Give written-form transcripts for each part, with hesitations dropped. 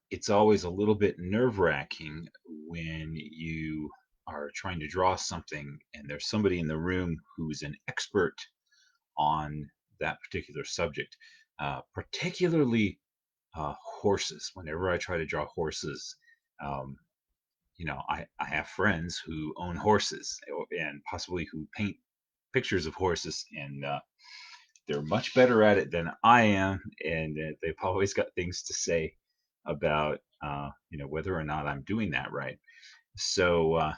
it's always a little bit nerve-wracking when you are trying to draw something and there's somebody in the room who's an expert on that particular subject, particularly horses. Whenever I try to draw horses, um, I have friends who own horses and possibly who paint pictures of horses, and they're much better at it than I am, and they've always got things to say about whether or not I'm doing that right. So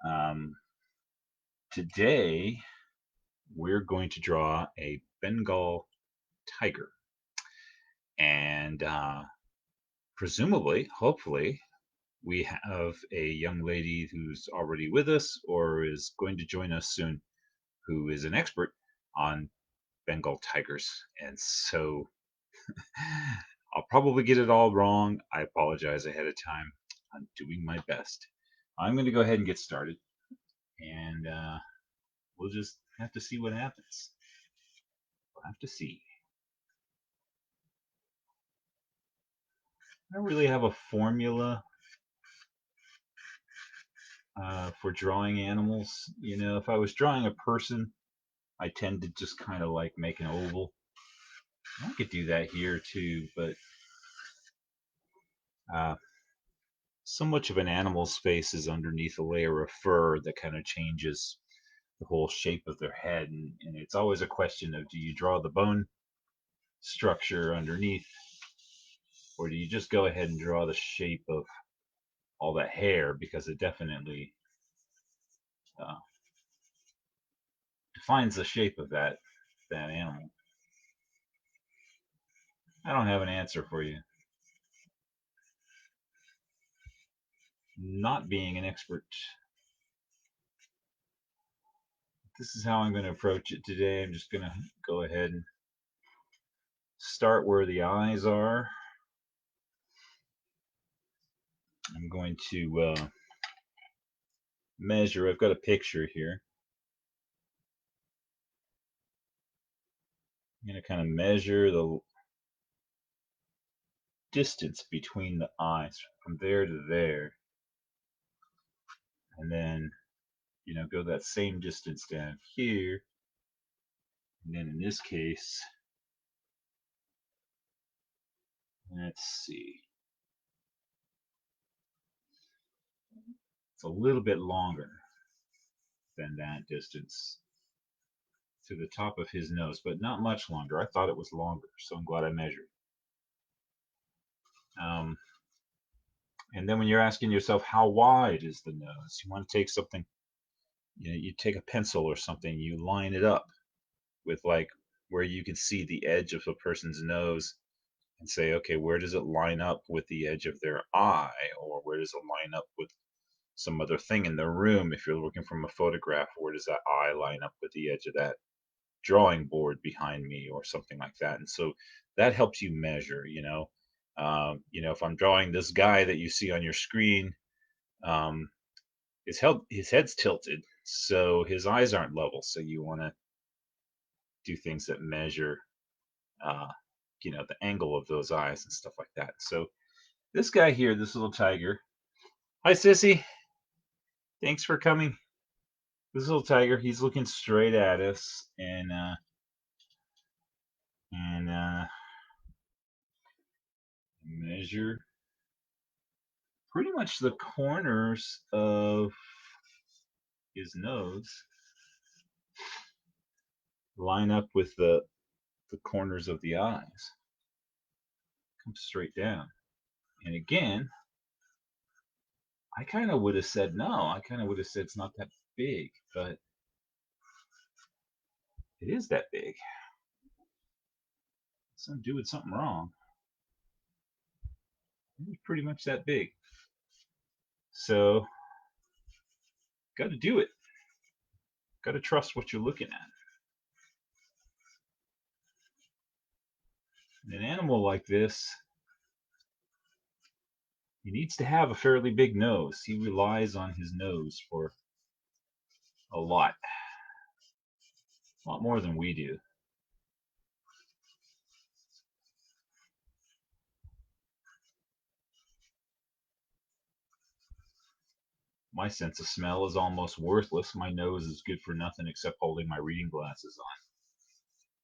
um, today we're going to draw a Bengal tiger, and presumably, hopefully, we have a young lady who's already with us or is going to join us soon, who is an expert on Bengal tigers, and so I'll probably get it all wrong. I apologize ahead of time. I'm doing my best. I'm going to go ahead and get started, and we'll just have to see what happens. We'll have to see. I don't really have a formula for drawing animals. If I was drawing a person, I tend to just kind of like make an oval. I could do that here too, but uh, so much of an animal's face is underneath a layer of fur that kind of changes the whole shape of their head. And it's always a question of, do you draw the bone structure underneath, or do you just go ahead and draw the shape of all that hair, because it definitely uh, defines the shape of that animal. I don't have an answer for you. Not being an expert, this is how I'm going to approach it today. I'm just going to go ahead and start where the eyes are. I'm going to measure. I've got a picture here. I'm going to kind of measure the distance between the eyes from there to there, and then go that same distance down here, and then in this case, let's see, it's a little bit longer than that distance to the top of his nose, but not much longer. I thought it was longer, so I'm glad I measured. um, and then when you're asking yourself how wide is the nose, you want to take something, you take a pencil or something, you line it up with like where you can see the edge of a person's nose and say, okay, where does it line up with the edge of their eye, or where does it line up with some other thing in the room? If you're looking from a photograph, where does that eye line up with the edge of that drawing board behind me, or something like that? And so that helps you measure. If I'm drawing this guy that you see on your screen, um, his head's tilted, so his eyes aren't level. So you want to do things that measure uh, the angle of those eyes and stuff like that. So this guy here, this little tiger. Hi, Sissy. Thanks for coming. This little tiger, he's looking straight at us, and measure pretty much the corners of his nose line up with the corners of the eyes. Come straight down. And again, I kind of would have said no. I kind of would have said it's not that big, but it is that big. So I'm doing something wrong. It's pretty much that big. So, got to do it. Got to trust what you're looking at. An animal like this, he needs to have a fairly big nose. He relies on his nose for a lot more than we do. My sense of smell is almost worthless. My nose is good for nothing except holding my reading glasses on,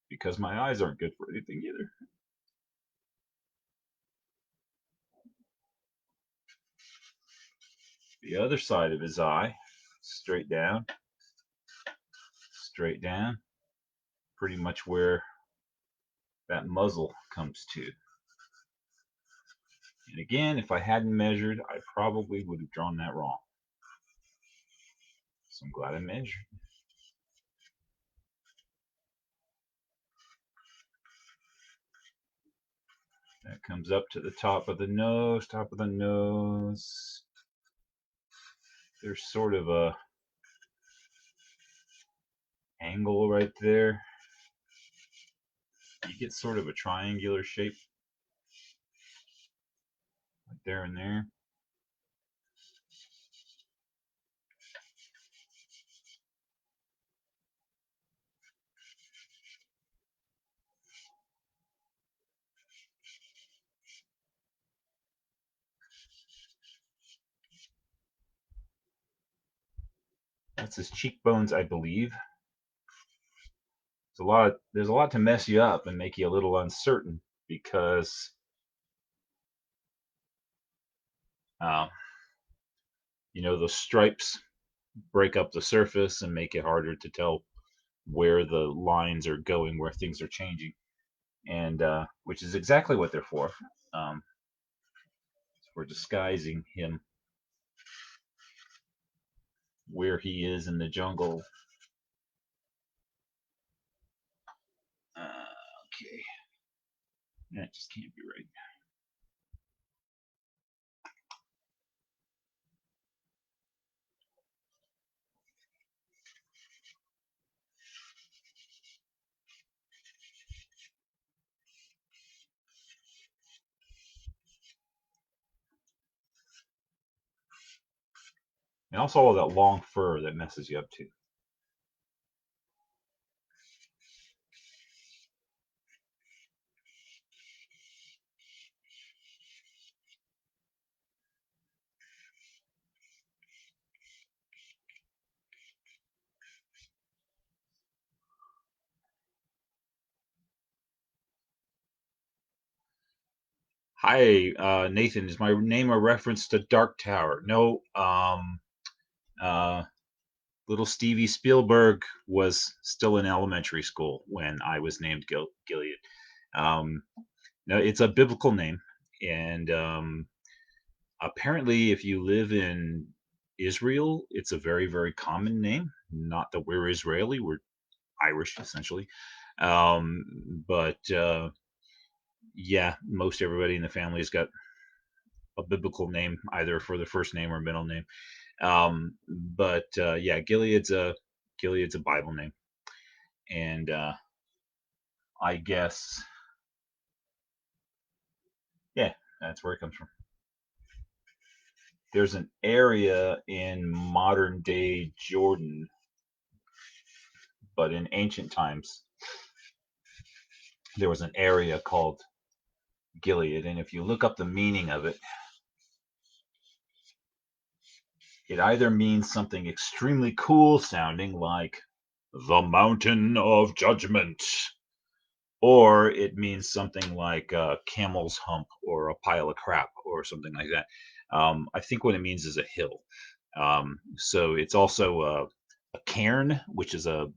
because my eyes aren't good for anything either. The other side of his eye, straight down, pretty much where that muzzle comes to. And again, if I hadn't measured, I probably would have drawn that wrong. So I'm glad I measured. That comes up to the top of the nose, There's sort of a angle right there. You get sort of a triangular shape right there and there. That's his cheekbones, I believe. There's a lot to mess you up and make you a little uncertain, because um, the stripes break up the surface and make it harder to tell where the lines are going, where things are changing, and which is exactly what they're for. Um, for disguising him, where he is in the jungle. Okay, that just can't be right. And also all that long fur that messes you up too. Hi, Nathan. Is my name a reference to Dark Tower? No. Uh, little Stevie Spielberg was still in elementary school when I was named Gilead. Um, no, it's a biblical name, and apparently, if you live in Israel, it's a very, very common name. Not that we're Israeli, we're Irish essentially. But yeah, most everybody in the family has got a biblical name, either for the first name or middle name. But yeah, Gilead's a Bible name, and I guess yeah, that's where it comes from. There's an area in modern day Jordan, but in ancient times there was an area called Gilead, and if you look up the meaning of it, it either means something extremely cool sounding like the mountain of judgment, or it means something like a camel's hump or a pile of crap or something like that. I think what it means is a hill. So it's also a cairn, which is a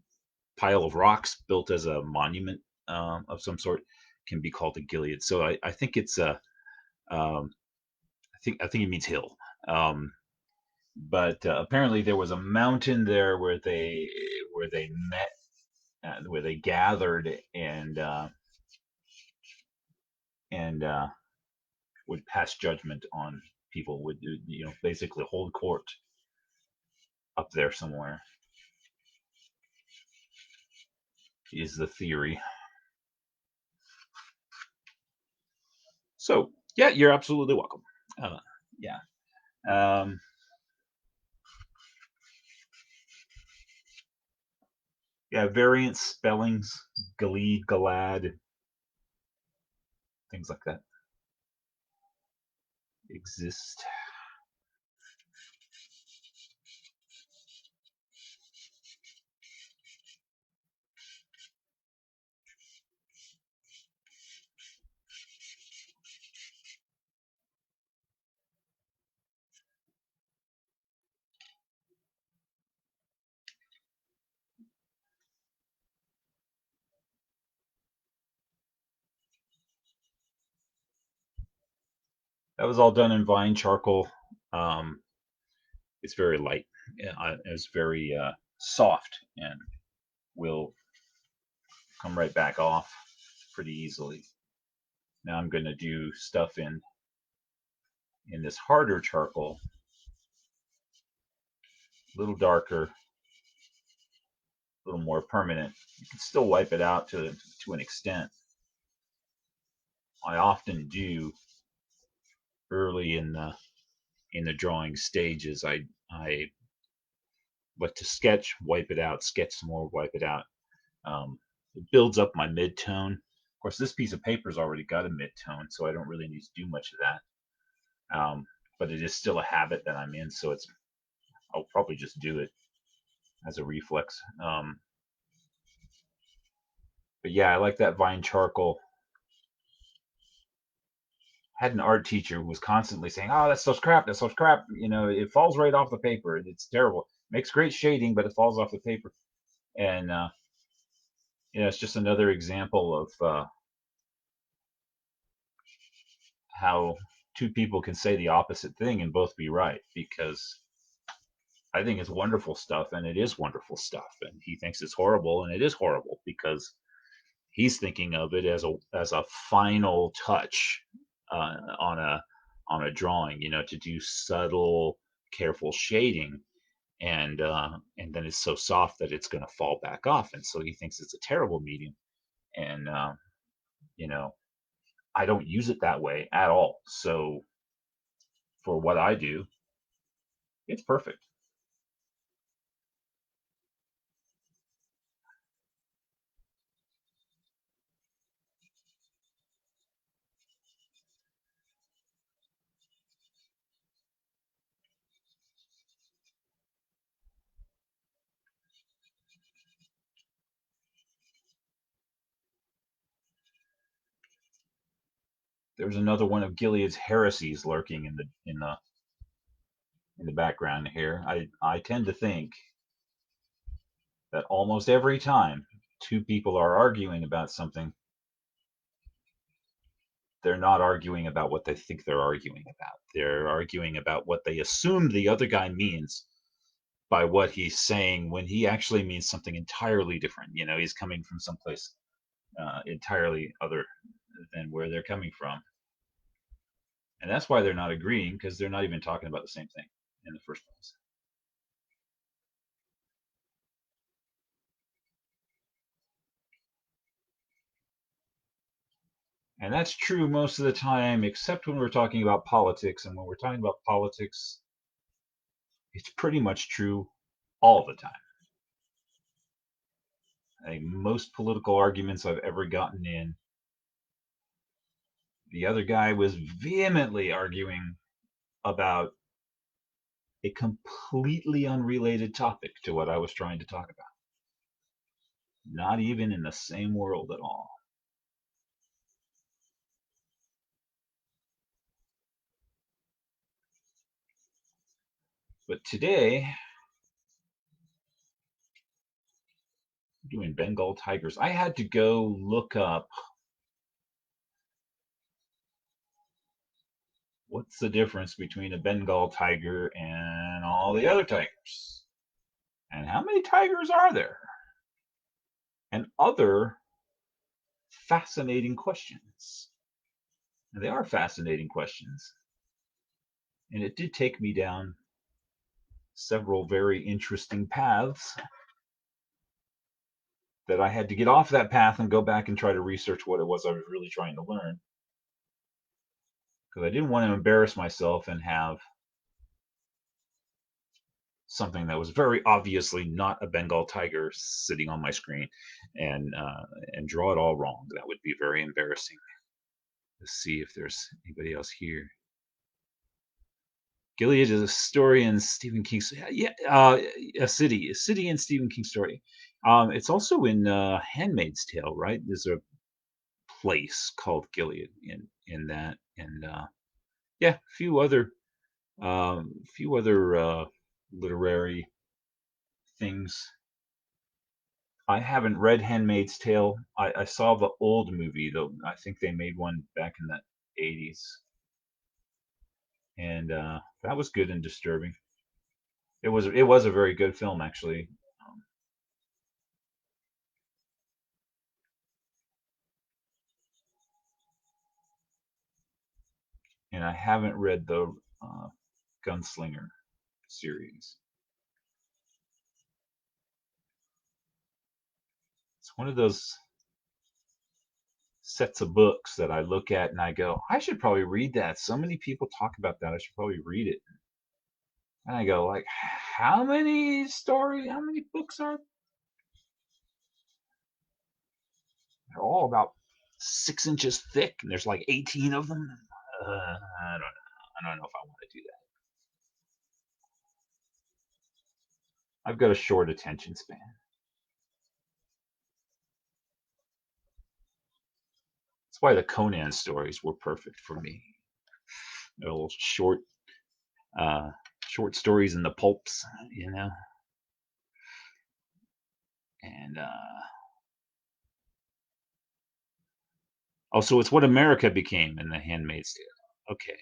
pile of rocks built as a monument of some sort, can be called a Gilead. So I think it's a um, I think it means hill. Um, but apparently there was a mountain there where they met, where they gathered, and would pass judgment on people, would basically hold court up there somewhere, is the theory. So yeah, you're absolutely welcome. Yeah. Um, yeah, variant spellings, Gilead, Galad, things like that exist. That was all done in vine charcoal. Um, it's very light. It's very soft and will come right back off pretty easily. Now I'm going to do stuff in this harder charcoal, a little darker, a little more permanent. You can still wipe it out to an extent. I often do early in the drawing stages. I but to sketch, wipe it out, sketch some more, wipe it out. It builds up my mid-tone. Of course, this piece of paper's already got a mid-tone, so I don't really need to do much of that. But it is still a habit that I'm in, so I'll probably just do it as a reflex. But yeah, I like that vine charcoal. Had an art teacher who was constantly saying, "Oh, that's so crap. That's so crap. It falls right off the paper. It's terrible. Makes great shading, but it falls off the paper." And it's just another example of how two people can say the opposite thing and both be right. Because I think it's wonderful stuff, and it is wonderful stuff, and he thinks it's horrible, and it is horrible because he's thinking of it as a final touch on a drawing, to do subtle, careful shading, and then it's so soft that it's going to fall back off, and so he thinks it's a terrible medium, and you know, I don't use it that way at all. So for what I do, it's perfect. There's another one of Gilead's heresies lurking in the background here. I tend to think that almost every time two people are arguing about something, they're not arguing about what they think they're arguing about. They're arguing about what they assume the other guy means by what he's saying when he actually means something entirely different. He's coming from someplace entirely other than where they're coming from. And that's why they're not agreeing, because they're not even talking about the same thing in the first place. And that's true most of the time, except when we're talking about politics. And when we're talking about politics, it's pretty much true all the time. I think most political arguments I've ever gotten in, the other guy was vehemently arguing about a completely unrelated topic to what I was trying to talk about. Not even in the same world at all. But today, I'm doing Bengal Tigers. I had to go look up what's the difference between a Bengal tiger and all the other tigers? And how many tigers are there? And other fascinating questions. And they are fascinating questions. And it did take me down several very interesting paths that I had to get off that path and go back and try to research what it was I was really trying to learn. Because I didn't want to embarrass myself and have something that was very obviously not a Bengal tiger sitting on my screen and draw it all wrong. That would be very embarrassing. Let's see if there's anybody else here. Gilead is a story in Stephen King's a city in Stephen King's story. It's also in Handmaid's Tale, right? There's a place called Gilead in that, and yeah, few other literary things. I haven't read Handmaid's Tale. I saw the old movie though. I think they made one back in the 80s. and that was good and disturbing. It was a very good film actually, um, and I haven't read the uh, Gunslinger series. It's one of those sets of books that I look at and I go, I should probably read that. So many people talk about that. I should probably read it. And I go, like, how many books are they're all about 6 inches thick, and there's like 18 of them. I don't know. I don't know if I want to do that. I've got a short attention span. That's why the Conan stories were perfect for me. They're little uh, short stories in the pulps, you know. And oh, so it's what America became in The Handmaid's Tale. Okay.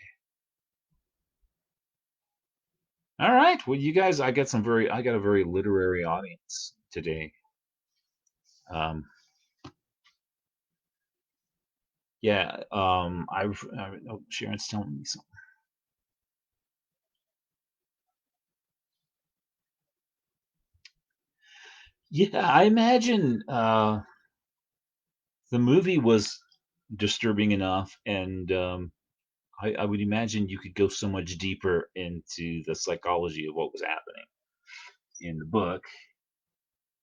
All right. Well, you guys, I got a very literary audience today. Um, yeah. Oh, Sharon's telling me something. Yeah, I imagine the movie was disturbing enough, and I would imagine you could go so much deeper into the psychology of what was happening in the book,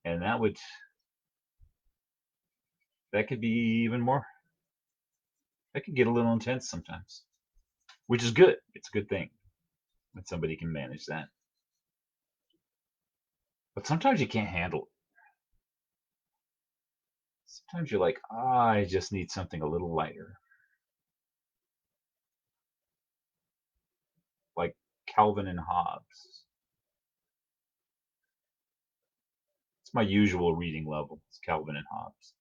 and that could be even more. That could get a little intense sometimes, which is good. It's a good thing when somebody can manage that. But sometimes you can't handle it. Sometimes you're like, I just need something a little lighter, like Calvin and Hobbes. It's my usual reading level. It's Calvin and Hobbes.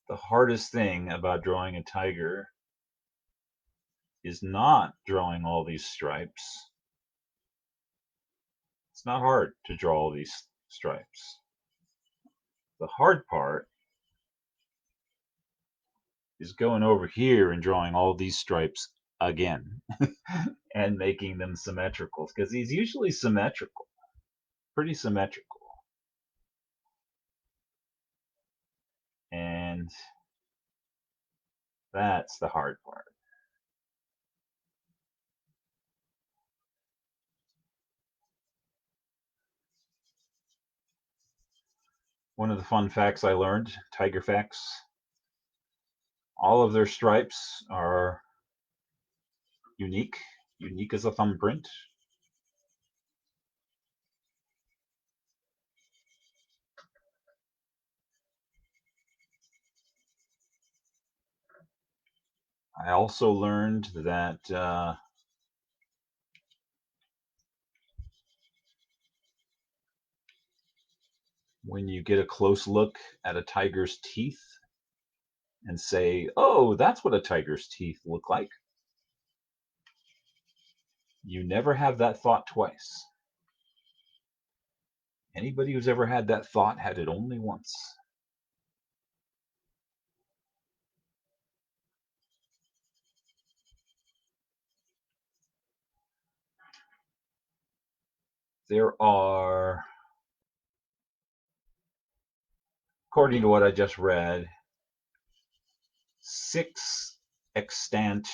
The hardest thing about drawing a tiger is not drawing all these stripes. It's not hard to draw all these stripes. The hard part is going over here and drawing all these stripes again and making them symmetrical because he's usually symmetrical, pretty symmetrical. And that's the hard part. One of the fun facts I learned, tiger facts, all of their stripes are unique, unique as a thumbprint. I also learned that when you get a close look at a tiger's teeth and say, oh, that's what a tiger's teeth look like, you never have that thought twice. Anybody who's ever had that thought had it only once. There are, according to what I just read, 6 extant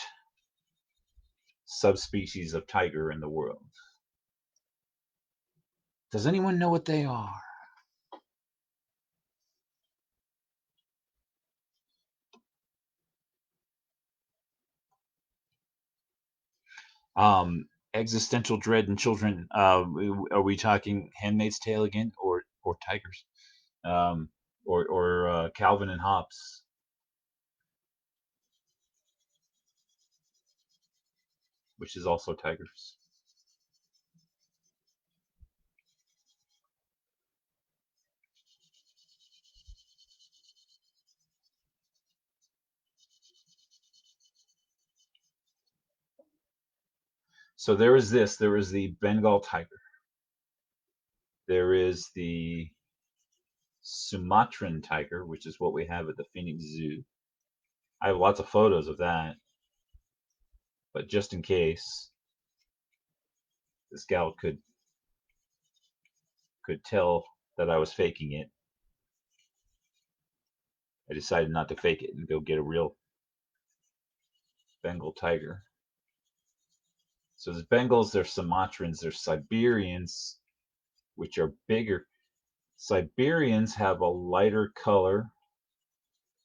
subspecies of tiger in the world. Does anyone know what they are? Existential dread in children. Are we talking Handmaid's Tale again, or Tigers, um, or Calvin and Hobbes, which is also Tigers? So there is this. There is the Bengal tiger. There is the Sumatran tiger, which is what we have at the Phoenix Zoo. I have lots of photos of that, but just in case this gal could tell that I was faking it, I decided not to fake it and go get a real Bengal tiger. So there's Bengals, there's Sumatrans, there's Siberians, which are bigger. Siberians have a lighter color.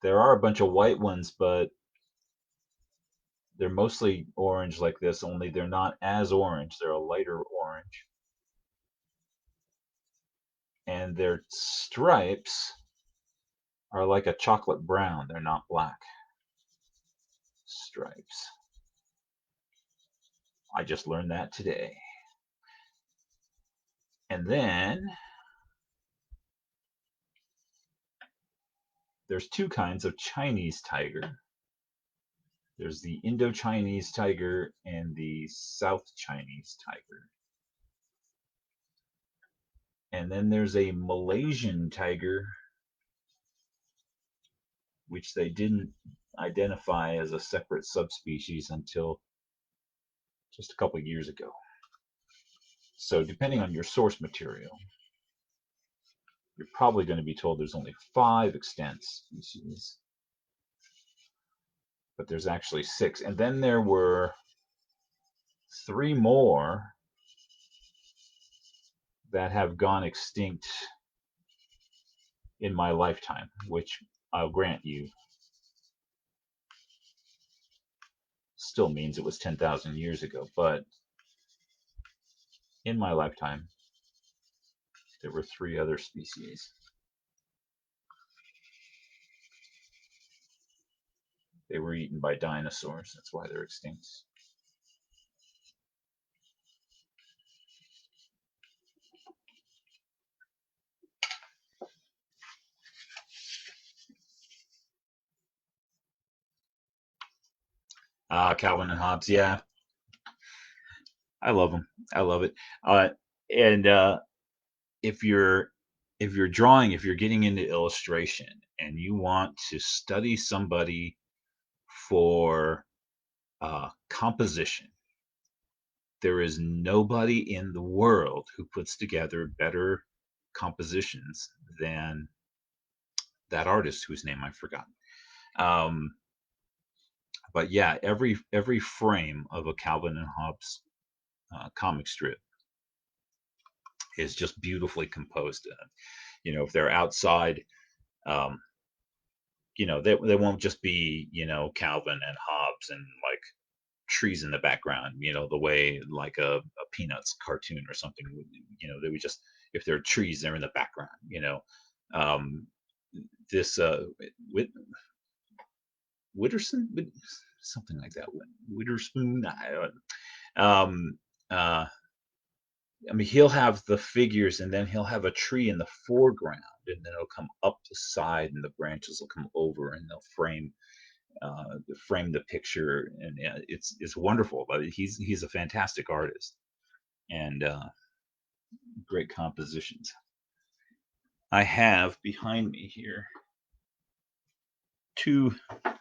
There are a bunch of white ones, but they're mostly orange like this, only they're not as orange. They're a lighter orange. And their stripes are like a chocolate brown. They're not black stripes. I just learned that today. And then there's two kinds of Chinese tiger. There's the Indo-Chinese tiger and the South Chinese tiger. And then there's a Malaysian tiger, which they didn't identify as a separate subspecies until just a couple of years ago. So depending on your source material, you're probably going to be told there's only 5 extant species, but there's actually 6. And then there were 3 more that have gone extinct in my lifetime, which I'll grant you still means it was 10,000 years ago. But in my lifetime, there were 3 other species. They were eaten by dinosaurs. That's why they're extinct. Calvin and Hobbes. Yeah, I love them. I love it. Uh, and if you're drawing, if you're getting into illustration and you want to study somebody for composition, there is nobody in the world who puts together better compositions than that artist whose name I've forgotten. Um, but yeah, every frame of a Calvin and Hobbes comic strip is just beautifully composed. If they're outside, um, they won't just be Calvin and Hobbes and like trees in the background, the way like a Peanuts cartoon or something. They would just, if there are trees, they're in the background. Um, this Whit, Witterson, something like that. Witterspoon. Um, uh, I mean, he'll have the figures, and then he'll have a tree in the foreground, and then it'll come up the side, and the branches will come over, and they'll frame the picture, and it's wonderful. But he's a fantastic artist, and great compositions. I have behind me here two.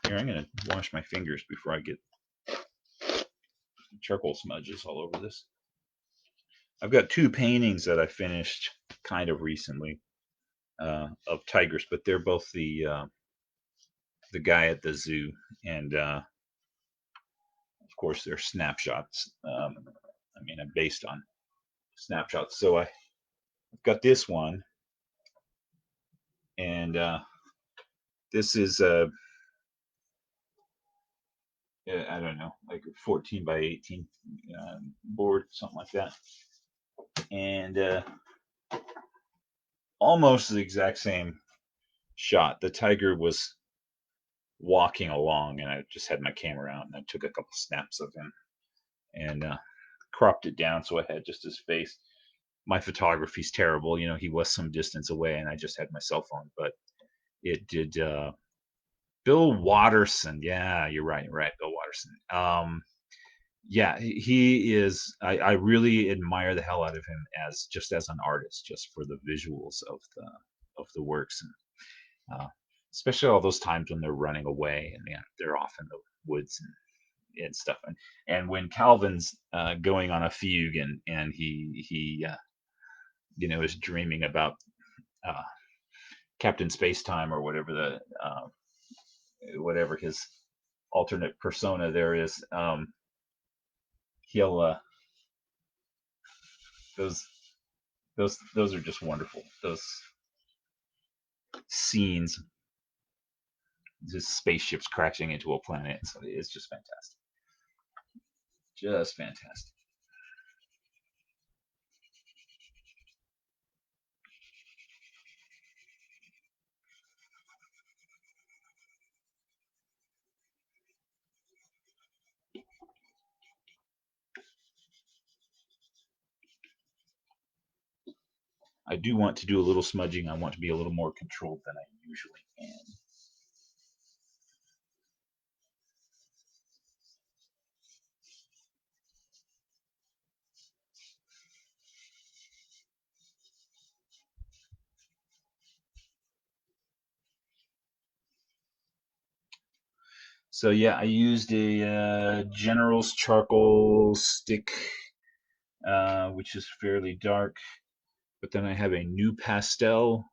Here, I'm gonna wash my fingers before I get charcoal smudges all over this. I've got 2 paintings that I finished kind of recently of tigers, but they're both the guy at the zoo, and of course they're snapshots. I'm based on snapshots. So I've got this one, and this is I don't know, like 14 by 18 board, something like that. And almost the exact same shot. The tiger was walking along, and I just had my camera out, and I took a couple snaps of him and cropped it down so I had just his face. My photography's terrible. He was some distance away, and I just had my cell phone, but it did. Bill Watterson. Yeah, you're right. Right, Bill Watterson. Yeah, he is. I really admire the hell out of him as just as an artist, just for the visuals of the works, and especially all those times when they're running away and they're off in the woods and stuff. And when Calvin's going on a fugue, and he is dreaming about uh, Captain Spacetime, or whatever his alternate persona there is. He'll those those are just wonderful. Those scenes, just spaceships crashing into a planet. So it's just fantastic. Just fantastic. I do want to do a little smudging. I want to be a little more controlled than I usually am. So yeah, I used a General's charcoal stick, which is fairly dark. But then I have a new pastel.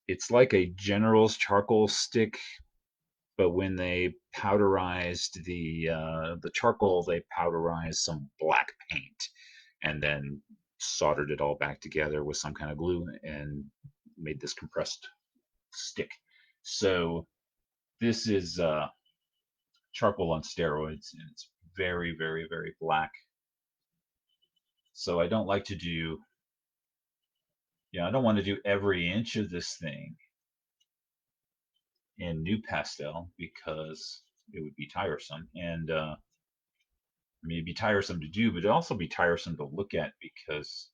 It's like a General's charcoal stick, but when they powderized the charcoal, they powderized some black paint, and then soldered it all back together with some kind of glue and made this compressed stick. So this is charcoal on steroids, and it's very, very, very black. So I don't like to do, I don't want to do every inch of this thing in new pastel because it would be tiresome. And I mean, it'd be tiresome to do, but it'd also be tiresome to look at because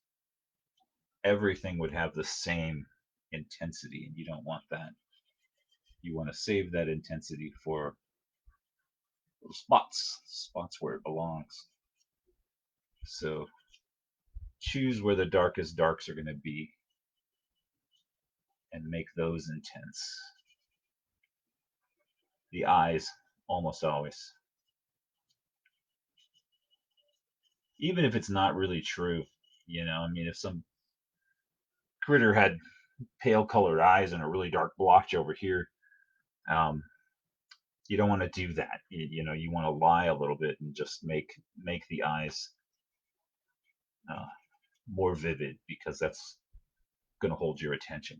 everything would have the same intensity, and you don't want that. You want to save that intensity for those spots where it belongs. So choose where the darkest darks are going to be and make those intense. The eyes, almost always. Even if it's not really true, I mean, if some critter had pale colored eyes and a really dark blotch over here, um, you don't want to do that. You want to lie a little bit and just make the eyes uh, more vivid, because that's going to hold your attention.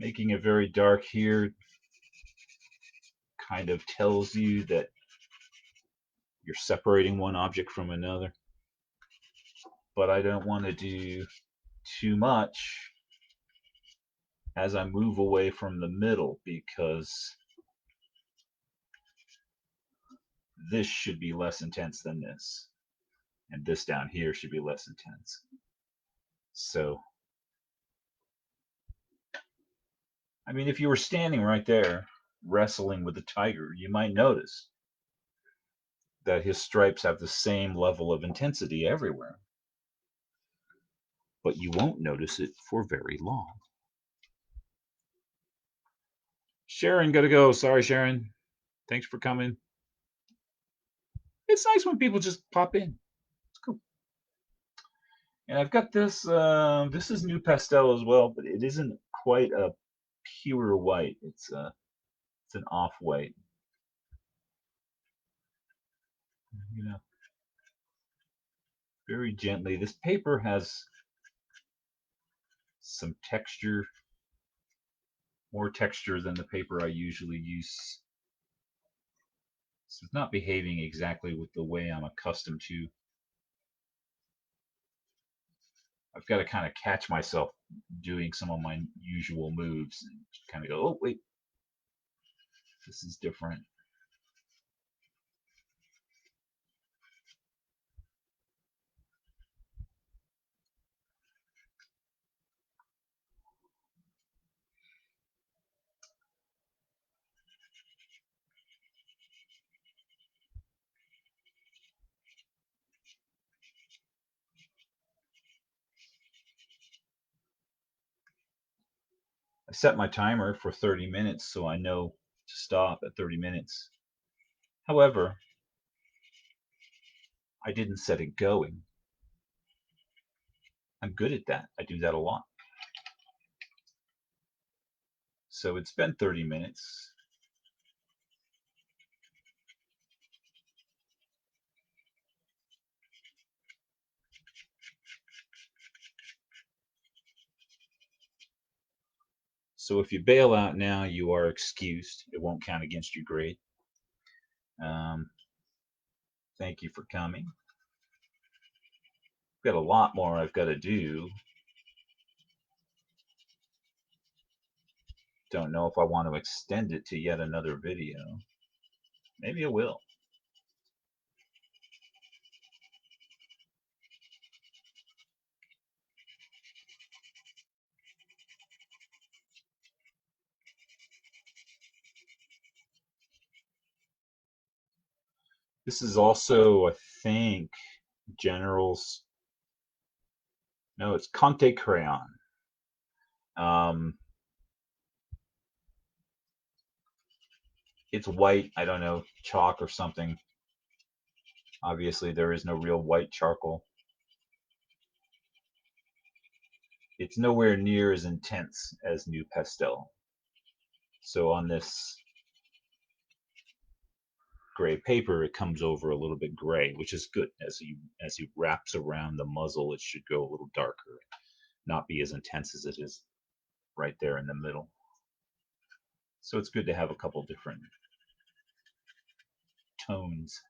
Making it very dark here kind of tells you that you're separating one object from another, but I don't want to do too much as I move away from the middle, because this should be less intense than this, and this down here should be less intense. So, I mean, if you were standing right there wrestling with the tiger, you might notice that his stripes have the same level of intensity everywhere, but you won't notice it for very long. Sharon, gotta go. Sorry, Sharon. Thanks for coming. It's nice when people just pop in. It's cool. And I've got this. This is new pastel as well, but it isn't quite a pure white. It's an off white. You know, very gently. This paper has some texture, more texture than the paper I usually use. So it's not behaving exactly with the way I'm accustomed to. I've got to kind of catch myself doing some of my usual moves and kind of go, oh, wait, this is different. I set my timer for 30 minutes so I know to stop at 30 minutes. However, I didn't set it going. I'm good at that. I do that a lot. So it's been 30 minutes. So if you bail out now, you are excused. It won't count against your grade. Um, thank you for coming. I've got a lot more I've got to do. Don't know if I want to extend it to yet another video. Maybe I will. This is also, I think, General's. No, it's Conte Crayon. Um, it's white. I don't know, chalk or something. Obviously, there is no real white charcoal. It's nowhere near as intense as new pastel. So on this gray paper, it comes over a little bit gray, which is good. As he wraps around the muzzle, it should go a little darker, not be as intense as it is right there in the middle. So it's good to have a couple different tones.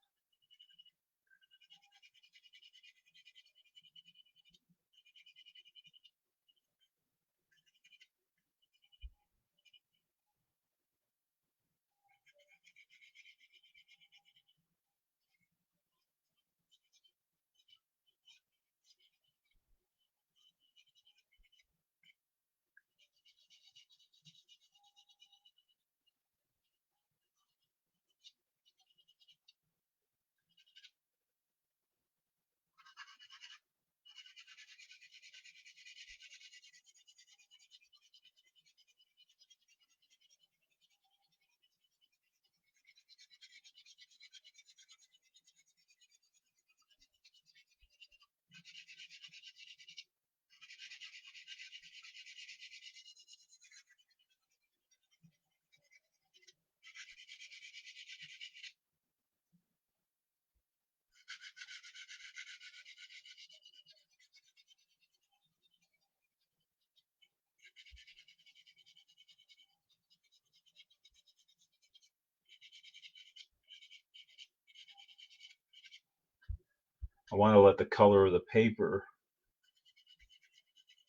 I want to let the color of the paper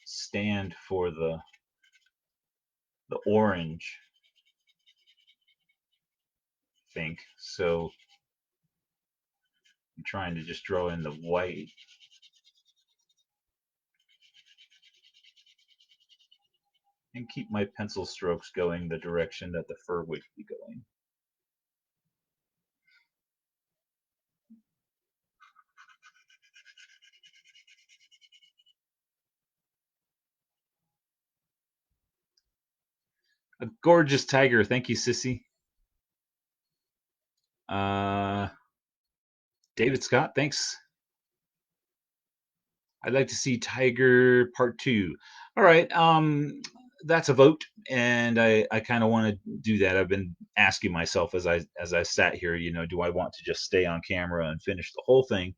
stand for the orange, I think. So I'm trying to just draw in the white. And keep my pencil strokes going the direction that the fur would be going. A gorgeous tiger. Thank you, Sissy. Uh, David Scott, thanks. I'd like to see Tiger Part Two. All right, that's a vote, and I kind of want to do that. I've been asking myself as I sat here, do I want to just stay on camera and finish the whole thing,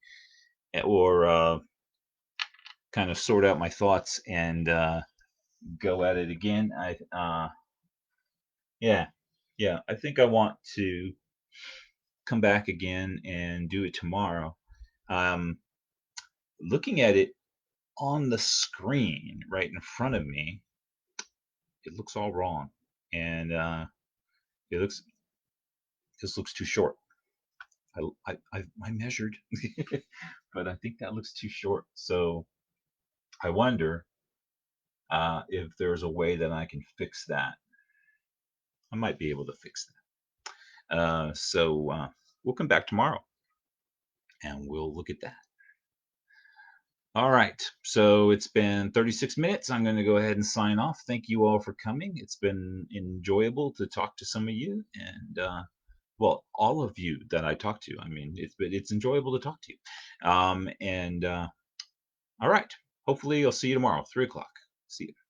or kind of sort out my thoughts and go at it again? Yeah, yeah, I think I want to come back again and do it tomorrow. Um, Looking at it on the screen right in front of me, it looks all wrong, and it looks this looks too short. I measured, but I think that looks too short. So I wonder if there's a way that I can fix that. I might be able to fix that. So we'll come back tomorrow and we'll look at that. All right. So it's been 36 minutes. I'm going to go ahead and sign off. Thank you all for coming. It's been enjoyable to talk to some of you, and well, all of you that I talk to. I mean, it's enjoyable to talk to you. And all right. Hopefully, I'll see you tomorrow, 3 o'clock. See you.